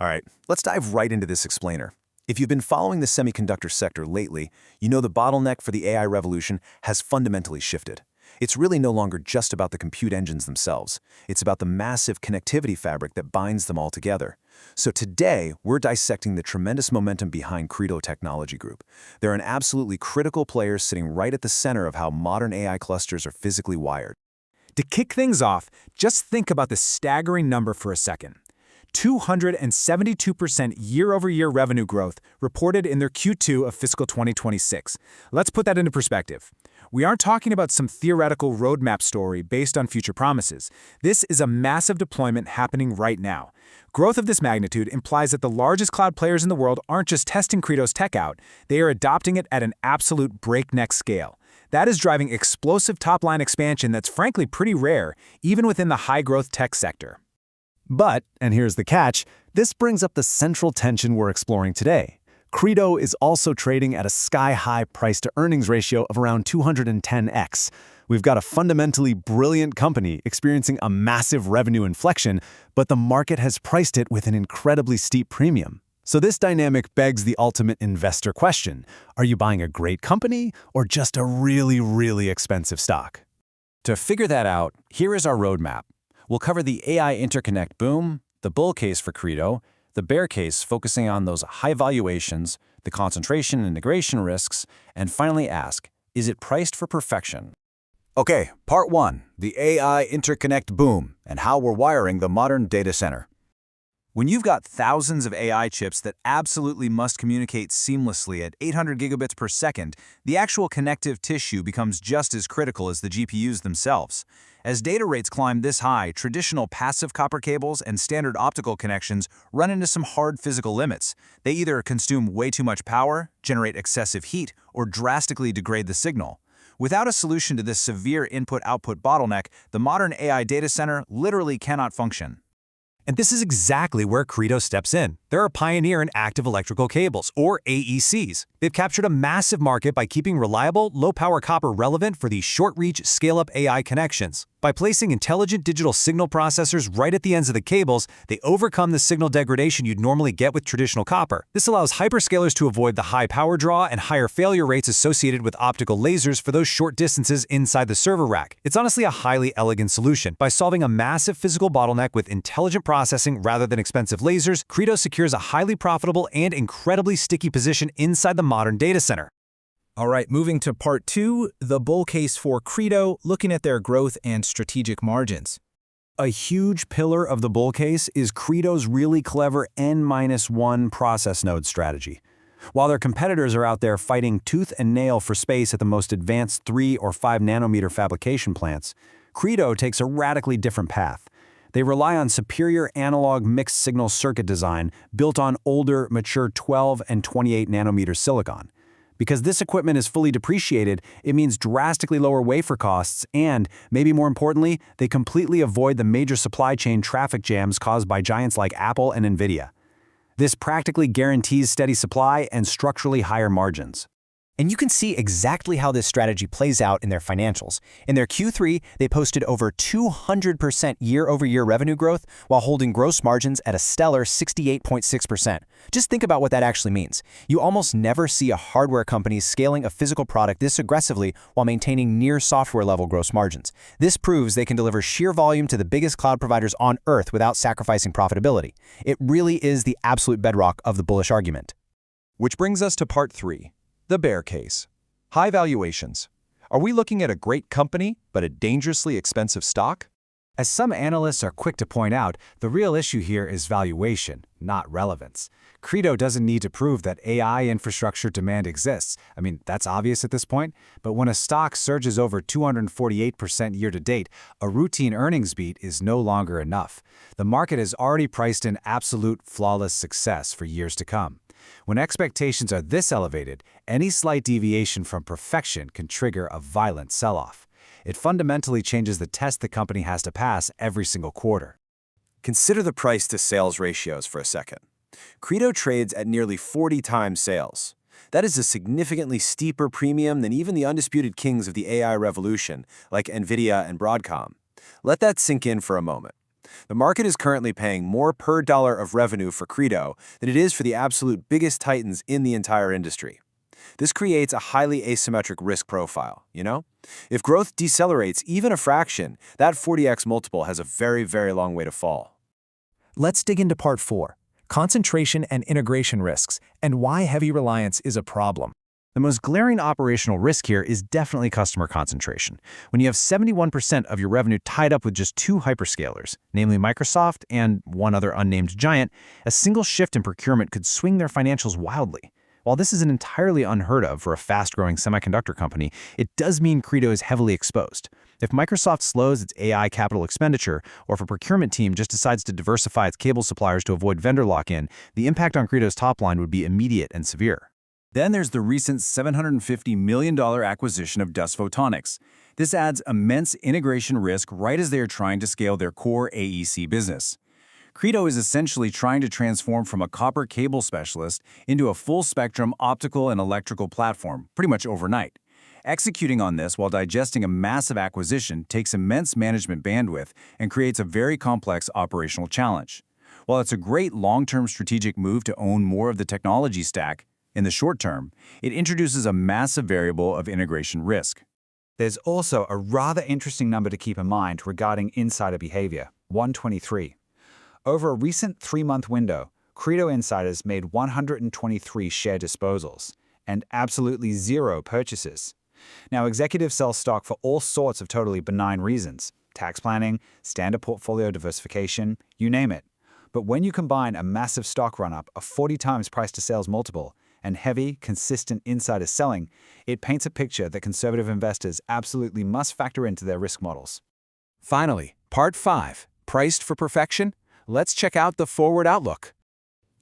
All right, let's dive right into this explainer. If you've been following the semiconductor sector lately, you know the bottleneck for the AI revolution has fundamentally shifted. It's really no longer just about the compute engines themselves. It's about the massive connectivity fabric that binds them all together. So today, we're dissecting the tremendous momentum behind CRDO Technology Group. They're an absolutely critical player sitting right at the center of how modern AI clusters are physically wired. To kick things off, just think about this staggering number for a second. 272% year-over-year revenue growth reported in their Q2 of fiscal 2026. Let's put that into perspective. We aren't talking about some theoretical roadmap story based on future promises. This is a massive deployment happening right now. Growth of this magnitude implies that the largest cloud players in the world aren't just testing CRDO's tech out, they are adopting it at an absolute breakneck scale. That is driving explosive top-line expansion that's frankly pretty rare, even within the high-growth tech sector. But, and here's the catch, this brings up the central tension we're exploring today. CRDO is also trading at a sky-high price-to-earnings ratio of around 210x. We've got a fundamentally brilliant company experiencing a massive revenue inflection, but the market has priced it with an incredibly steep premium. So this dynamic begs the ultimate investor question. Are you buying a great company or just a really, really expensive stock? To figure that out, here is our roadmap. We'll cover the AI Interconnect boom, the bull case for CRDO, the bear case focusing on those high valuations, the concentration and integration risks, and finally ask, is it priced for perfection? Okay, part 1, the AI Interconnect boom and how we're wiring the modern data center. When you've got thousands of AI chips that absolutely must communicate seamlessly at 800 gigabits per second, the actual connective tissue becomes just as critical as the GPUs themselves. As data rates climb this high, traditional passive copper cables and standard optical connections run into some hard physical limits. They either consume way too much power, generate excessive heat, or drastically degrade the signal. Without a solution to this severe input-output bottleneck, the modern AI data center literally cannot function. And this is exactly where CRDO steps in. They're a pioneer in active electrical cables, or AECs. They've captured a massive market by keeping reliable, low-power copper relevant for these short-reach, scale-up AI connections. By placing intelligent digital signal processors right at the ends of the cables, they overcome the signal degradation you'd normally get with traditional copper. This allows hyperscalers to avoid the high power draw and higher failure rates associated with optical lasers for those short distances inside the server rack. It's honestly a highly elegant solution. By solving a massive physical bottleneck with intelligent processing rather than expensive lasers, CRDO secures a highly profitable and incredibly sticky position inside the modern data center. All right, moving to part 2, the bull case for CRDO, looking at their growth and strategic margins. A huge pillar of the bull case is CRDO's really clever N-1 process node strategy. While their competitors are out there fighting tooth and nail for space at the most advanced 3 or 5 nanometer fabrication plants, CRDO takes a radically different path. They rely on superior analog mixed signal circuit design built on older, mature 12 and 28 nanometer silicon. Because this equipment is fully depreciated, it means drastically lower wafer costs and, maybe more importantly, they completely avoid the major supply chain traffic jams caused by giants like Apple and Nvidia. This practically guarantees steady supply and structurally higher margins. And you can see exactly how this strategy plays out in their financials. In their Q3, they posted over 200% year-over-year revenue growth while holding gross margins at a stellar 68.6%. Just think about what that actually means. You almost never see a hardware company scaling a physical product this aggressively while maintaining near software-level gross margins. This proves they can deliver sheer volume to the biggest cloud providers on Earth without sacrificing profitability. It really is the absolute bedrock of the bullish argument. Which brings us to part 3. The bear case. High valuations. Are we looking at a great company, but a dangerously expensive stock? As some analysts are quick to point out, the real issue here is valuation, not relevance. CRDO doesn't need to prove that AI infrastructure demand exists. I mean, that's obvious at this point. But when a stock surges over 248% year-to-date, a routine earnings beat is no longer enough. The market has already priced in absolute flawless success for years to come. When expectations are this elevated, any slight deviation from perfection can trigger a violent sell-off. It fundamentally changes the test the company has to pass every single quarter. Consider the price-to-sales ratios for a second. CRDO trades at nearly 40 times sales. That is a significantly steeper premium than even the undisputed kings of the AI revolution, like Nvidia and Broadcom. Let that sink in for a moment. The market is currently paying more per dollar of revenue for CRDO than it is for the absolute biggest titans in the entire industry. This creates a highly asymmetric risk profile, you know? If growth decelerates even a fraction, that 40x multiple has a very, very long way to fall. Let's dig into part 4, concentration and integration risks, and why heavy reliance is a problem. The most glaring operational risk here is definitely customer concentration. When you have 71% of your revenue tied up with just 2 hyperscalers, namely Microsoft and one other unnamed giant, a single shift in procurement could swing their financials wildly. While this isn't entirely unheard of for a fast-growing semiconductor company, it does mean CRDO is heavily exposed. If Microsoft slows its AI capital expenditure, or if a procurement team just decides to diversify its cable suppliers to avoid vendor lock-in, the impact on CRDO's top line would be immediate and severe. Then there's the recent $750 million acquisition of Dust Photonics. This adds immense integration risk right as they are trying to scale their core AEC business. CRDO is essentially trying to transform from a copper cable specialist into a full-spectrum optical and electrical platform, pretty much overnight. Executing on this while digesting a massive acquisition takes immense management bandwidth and creates a very complex operational challenge. While it's a great long-term strategic move to own more of the technology stack, in the short term, it introduces a massive variable of integration risk. There's also a rather interesting number to keep in mind regarding insider behavior, 123. Over a recent 3-month window, CRDO insiders made 123 share disposals and absolutely 0 purchases. Now, executives sell stock for all sorts of totally benign reasons, tax planning, standard portfolio diversification, you name it. But when you combine a massive stock run-up, a 40 times price-to-sales multiple, and heavy, consistent insider selling, it paints a picture that conservative investors absolutely must factor into their risk models. Finally, part 5, priced for perfection? Let's check out the forward outlook.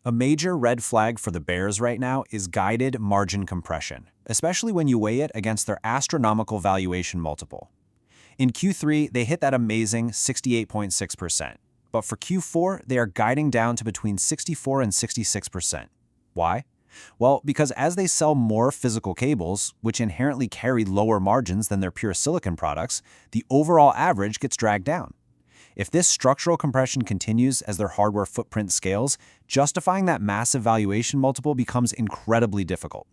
A major red flag for the bears right now is guided margin compression, especially when you weigh it against their astronomical valuation multiple. In Q3, they hit that amazing 68.6%, but for Q4, they are guiding down to between 64 and 66%. Why? Well, because as they sell more physical cables, which inherently carry lower margins than their pure silicon products, the overall average gets dragged down. If this structural compression continues as their hardware footprint scales, justifying that massive valuation multiple becomes incredibly difficult.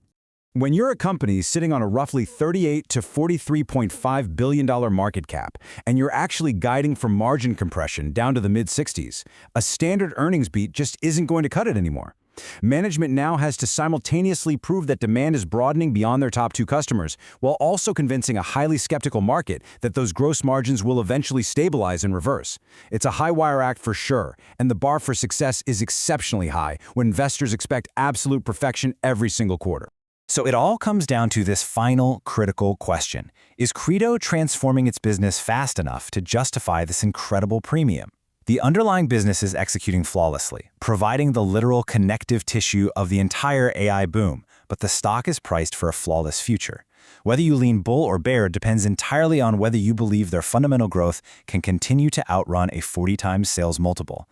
When you're a company sitting on a roughly $38 to $43.5 billion market cap, and you're actually guiding for margin compression down to the mid-60s, a standard earnings beat just isn't going to cut it anymore. Management now has to simultaneously prove that demand is broadening beyond their top 2 customers, while also convincing a highly skeptical market that those gross margins will eventually stabilize and reverse. It's a high-wire act for sure, and the bar for success is exceptionally high when investors expect absolute perfection every single quarter. So it all comes down to this final critical question. Is CRDO transforming its business fast enough to justify this incredible premium? The underlying business is executing flawlessly, providing the literal connective tissue of the entire AI boom, but the stock is priced for a flawless future. Whether you lean bull or bear depends entirely on whether you believe their fundamental growth can continue to outrun a 40 times sales multiple.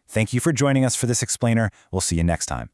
Thank you for joining us for this explainer. We'll see you next time.